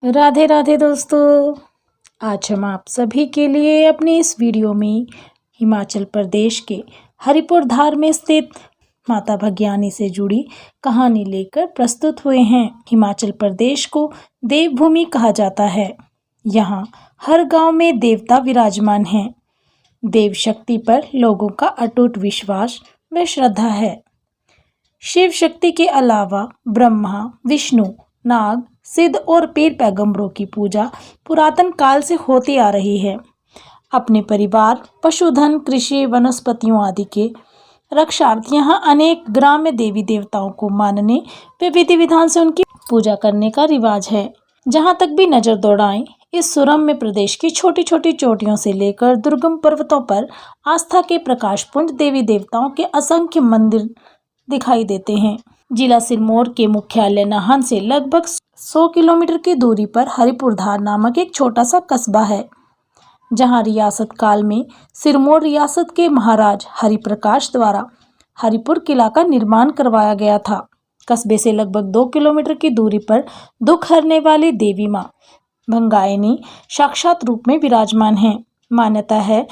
राधे राधे दोस्तों। आज हम आप सभी के लिए अपनी इस वीडियो में हिमाचल प्रदेश के हरिपुर धार में स्थित माता भगयानी से जुड़ी कहानी लेकर प्रस्तुत हुए हैं। हिमाचल प्रदेश को देवभूमि कहा जाता है। यहाँ हर गांव में देवता विराजमान हैं। देव शक्ति पर लोगों का अटूट विश्वास व श्रद्धा है। शिव शक्ति के अलावा ब्रह्मा, विष्णु, नाग, सिद्ध और पीर पैगंबरों की पूजा पुरातन काल से होती आ रही है। अपने परिवार, पशुधन, कृषि, वनस्पतियों आदि के रक्षार्थ यहाँ अनेक ग्राम्य देवी देवताओं को मानने व विधि विधान से उनकी पूजा करने का रिवाज है। जहाँ तक भी नजर दौड़ाएं, इस सुरम्य प्रदेश की छोटी छोटी चोटियों से लेकर दुर्गम पर्वतों पर आस्था के प्रकाशपुंज देवी देवताओं के असंख्य मंदिर दिखाई देते हैं। जिला सिरमौर के मुख्यालय नाहन से लगभग 100 किलोमीटर की दूरी पर हरिपुर धार नामक एक छोटा सा कस्बा है, जहां रियासत काल में सिरमौर रियासत के महाराज हरिप्रकाश द्वारा हरिपुर किला का निर्माण करवाया गया था। कस्बे से लगभग 2 किलोमीटर की दूरी पर दुख हरने वाली देवी माँ भंगायनी साक्षात रूप में विराजमान है। मान्यता है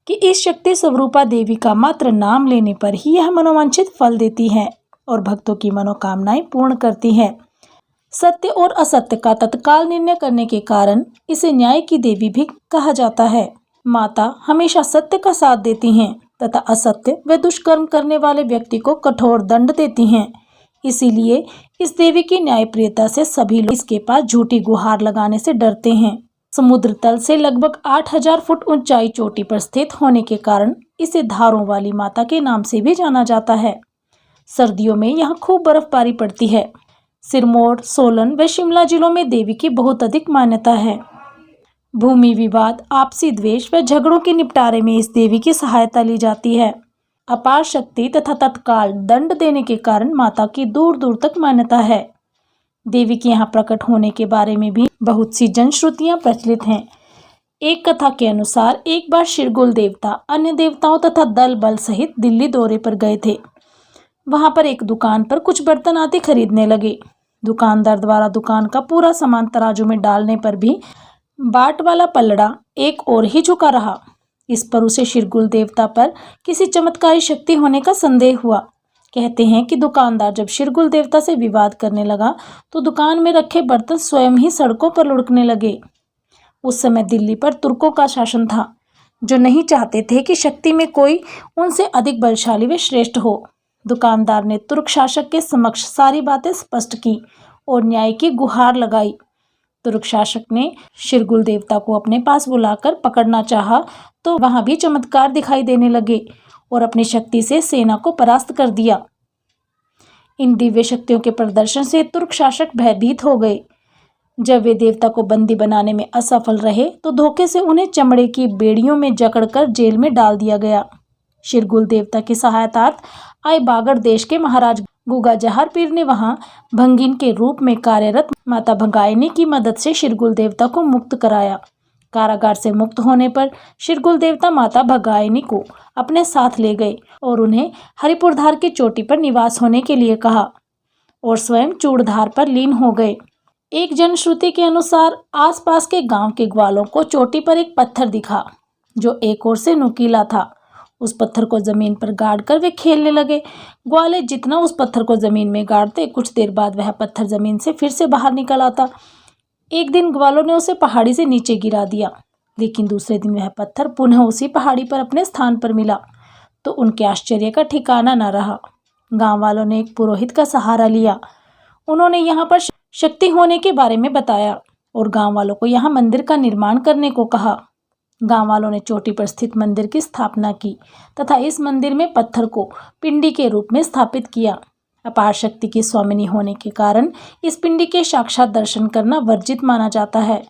कि इस शक्ति स्वरूपा देवी का मात्र नाम लेने पर ही यह मनोवांछित फल देती है और भक्तों की मनोकामनाएं पूर्ण करती है। सत्य और असत्य का तत्काल निर्णय करने के कारण इसे न्याय की देवी भी कहा जाता है। माता हमेशा सत्य का साथ देती हैं तथा असत्य व दुष्कर्म करने वाले व्यक्ति को कठोर दंड देती हैं। इसीलिए इस देवी की न्यायप्रियता से सभी लोग इसके पास झूठी गुहार लगाने से डरते हैं। समुद्र तल से लगभग 8000 फुट ऊंचाई चोटी पर स्थित होने के कारण इसे धारों वाली माता के नाम से भी जाना जाता है। सर्दियों में यहाँ खूब बर्फबारी पड़ती है। सिरमौर, सोलन व शिमला जिलों में देवी की बहुत अधिक मान्यता है। भूमि विवाद, आपसी द्वेष व झगड़ों के निपटारे में इस देवी की सहायता ली जाती है। अपार शक्ति तथा तत्काल दंड देने के कारण माता की दूर दूर तक मान्यता है। देवी के यहाँ प्रकट होने के बारे में भी बहुत सी जनश्रुतियां प्रचलित हैं। एक कथा के अनुसार एक बार शिरगुल देवता अन्य देवताओं तथा दल बल सहित दिल्ली दौरे पर गए थे। वहां पर एक दुकान पर कुछ बर्तन आदि खरीदने लगे। दुकानदार द्वारा दुकान का पूरा सामान तराजू में डालने पर भी बाट वाला पलड़ा एक ओर ही झुका रहा। इस पर उसे शिरगुल देवता पर किसी चमत्कारी शक्ति होने का संदेह हुआ। कहते हैं कि दुकानदार जब शिरगुल देवता से विवाद करने लगा तो दुकान में रखे बर्तन स्वयं ही सड़कों पर लुढ़कने लगे। उस समय दिल्ली पर तुर्कों का शासन था, जो नहीं चाहते थे कि शक्ति में कोई उनसे अधिक बलशाली व श्रेष्ठ हो। दुकानदार ने तुर्क शासक के समक्ष सारी बातें स्पष्ट की और न्याय की गुहार लगाई। तुर्क शासक ने शिरगुल देवता को अपने पास बुलाकर पकड़ना चाहा तो वहां भी चमत्कार दिखाई देने लगे और अपनी शक्ति से सेना को परास्त कर दिया। इन दिव्य शक्तियों के प्रदर्शन से तुर्क शासक भयभीत हो गए। जब वे देवता को बंदी बनाने में असफल रहे तो धोखे से उन्हें चमड़े की बेड़ियों में जकड़कर जेल में डाल दिया गया। शिरगुल देवता की सहायतार्थ आए बागड़ देश के महाराज गुगा जहार पीर ने वहां भंगिन के रूप में कार्यरत माता भंगायनी की मदद से शिरगुल देवता को मुक्त कराया। कारागार से मुक्त होने पर शिरगुल देवता माता भंगायनी को अपने साथ ले गए और उन्हें हरिपुर धार की चोटी पर निवास होने के लिए कहा और स्वयं चूड़धार पर लीन हो गए। एक जनश्रुति के अनुसार आसपास के गांव के ग्वालों को चोटी पर एक पत्थर दिखा जो एक ओर से नुकीला था। उस पत्थर को जमीन पर गाड़कर वे खेलने लगे। ग्वाले जितना उस पत्थर को जमीन में गाड़ते, कुछ देर बाद वह पत्थर जमीन से फिर से बाहर निकल आता। एक दिन ग्वालों ने उसे पहाड़ी से नीचे गिरा दिया, लेकिन दूसरे दिन वह पत्थर पुनः उसी पहाड़ी पर अपने स्थान पर मिला तो उनके आश्चर्य का ठिकाना न रहा। गांव वालों ने एक पुरोहित का सहारा लिया। उन्होंने यहाँ पर शक्ति होने के बारे में बताया और गांव वालों को यहाँ मंदिर का निर्माण करने को कहा। गांव वालों ने चोटी पर स्थित मंदिर की स्थापना की तथा इस मंदिर में पत्थर को पिंडी के रूप में स्थापित किया। अपार शक्ति की स्वामिनी होने के कारण इस पिंडी के साक्षात दर्शन करना वर्जित माना जाता है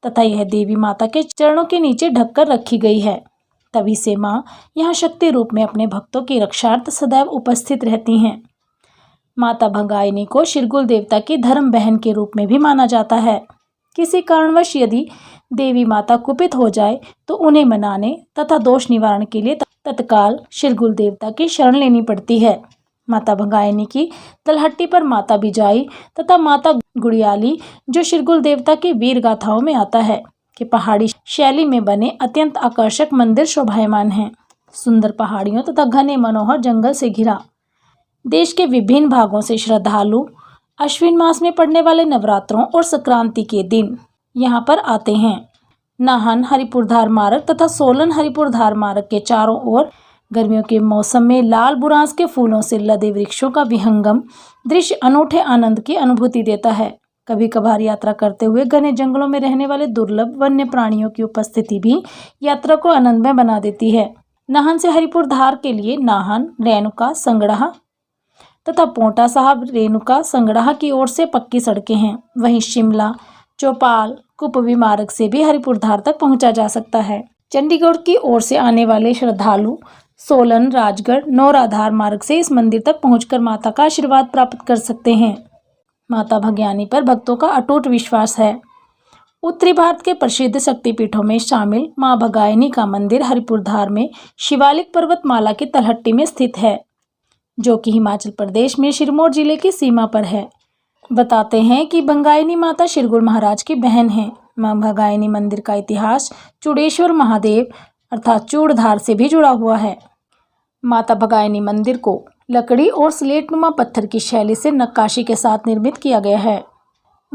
तथा यह देवी माता के चरणों के नीचे ढककर रखी गई है। तभी से माँ यहाँ शक्ति रूप में अपने भक्तों की रक्षार्थ सदैव उपस्थित रहती हैं। माता भंगायनी को शिरगुल देवता की धर्म बहन के रूप में भी माना जाता है। किसी कारणवश यदि देवी माता कुपित हो जाए तो उन्हें मनाने तथा दोष निवारण के लिए तत्काल शिरगुल देवता की शरण लेनी पड़ती है। माता भंगायनी की तलहट्टी पर माता बिजाई तथा माता गुड़ियाली, जो शिरगुल देवता के वीर गाथाओं में आता है, कि पहाड़ी शैली में बने अत्यंत आकर्षक मंदिर शोभायमान हैं। सुंदर पहाड़ियों तथा घने मनोहर जंगल से घिरा। देश के विभिन्न भागों से श्रद्धालु अश्विन मास में पड़ने वाले नवरात्रों और संक्रांति के दिन यहाँ पर आते हैं। नाहन हरिपुरधार मार्ग तथा सोलन हरिपुरधार मार्ग के चारों ओर गर्मियों के मौसम में लाल बुरांस के फूलों से लदे वृक्षों का विहंगम दृश्य अनूठे आनंद की अनुभूति देता है। कभी कभार यात्रा करते हुए घने जंगलों में रहने वाले दुर्लभ वन्य प्राणियों की उपस्थिति भी यात्रा को आनंदमय बना देती है। नाहन से हरिपुरधार के लिए नाहन, रेणुका, संगड़ाह तथा पोंटा साहब, रेणुका, संगड़ाह की ओर से पक्की सड़कें हैं। वहीं शिमला, चौपाल, कुपवी मार्ग से भी हरिपुरधार तक पहुंचा जा सकता है। चंडीगढ़ की ओर से आने वाले श्रद्धालु सोलन, राजगढ़, नौराधार मार्ग से इस मंदिर तक पहुंचकर माता का आशीर्वाद प्राप्त कर सकते हैं। माता भगयानी पर भक्तों का अटूट विश्वास है। उत्तरी भारत के प्रसिद्ध शक्तिपीठों में शामिल मां भगायनी का मंदिर हरिपुरधार में शिवालिक पर्वतमाला की तलहटी में स्थित है, जो कि हिमाचल प्रदेश में सिरमौर जिले की सीमा पर है। बताते हैं कि भगायनी माता शिरगुल महाराज की बहन है। मां भगायनी मंदिर का इतिहास चूड़ेश्वर महादेव अर्थात चूड़धार से भी जुड़ा हुआ है। माता भगायनी मंदिर को लकड़ी और स्लेटनुमा पत्थर की शैली से नक्काशी के साथ निर्मित किया गया है।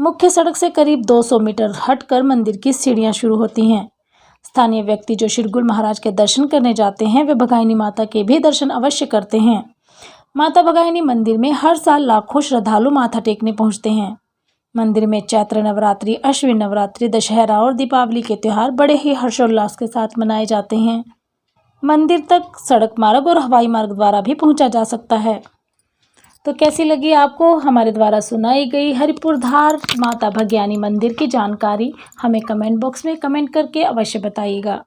मुख्य सड़क से करीब 200 मीटर हटकर मंदिर की सीढ़ियां शुरू होती हैं। स्थानीय व्यक्ति जो शिरगुल महाराज के दर्शन करने जाते हैं वे भगायनी माता के भी दर्शन अवश्य करते हैं। माता भगायनी मंदिर में हर साल लाखों श्रद्धालु माथा टेकने पहुंचते हैं। मंदिर में चैत्र नवरात्रि, अश्विन नवरात्रि, दशहरा और दीपावली के त्योहार बड़े ही हर्षोल्लास के साथ मनाए जाते हैं। मंदिर तक सड़क मार्ग और हवाई मार्ग द्वारा भी पहुंचा जा सकता है। तो कैसी लगी आपको हमारे द्वारा सुनाई गई हरिपुरधार माता भगयानी मंदिर की जानकारी? हमें कमेंट बॉक्स में कमेंट करके अवश्य बताइएगा।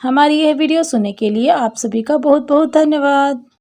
हमारी यह वीडियो सुनने के लिए आप सभी का बहुत बहुत धन्यवाद।